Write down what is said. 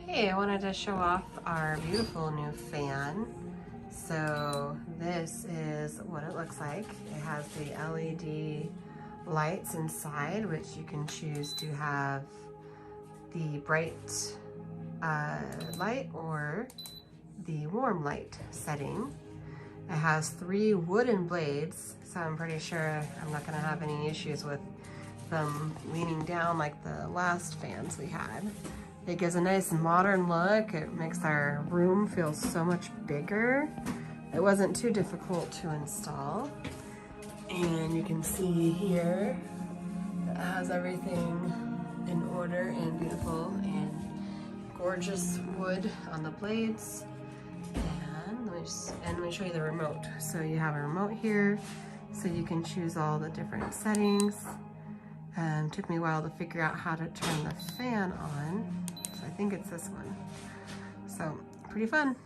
Hey, I wanted to show off our beautiful new fan. So this is what it looks like. It has the LED lights inside, which you can choose to have the bright light or the warm light setting. It has 3 wooden blades, so I'm pretty sure I'm not gonna have any issues with them leaning down like the last fans we had. It gives a nice modern look. It makes our room feel so much bigger. It wasn't too difficult to install. And you can see here, it has everything in order and beautiful and gorgeous wood on the blades. And let me show you the remote. So you have a remote here, so you can choose all the different settings. Took me a while to figure out how to turn the fan on. So I think it's this one. So pretty fun.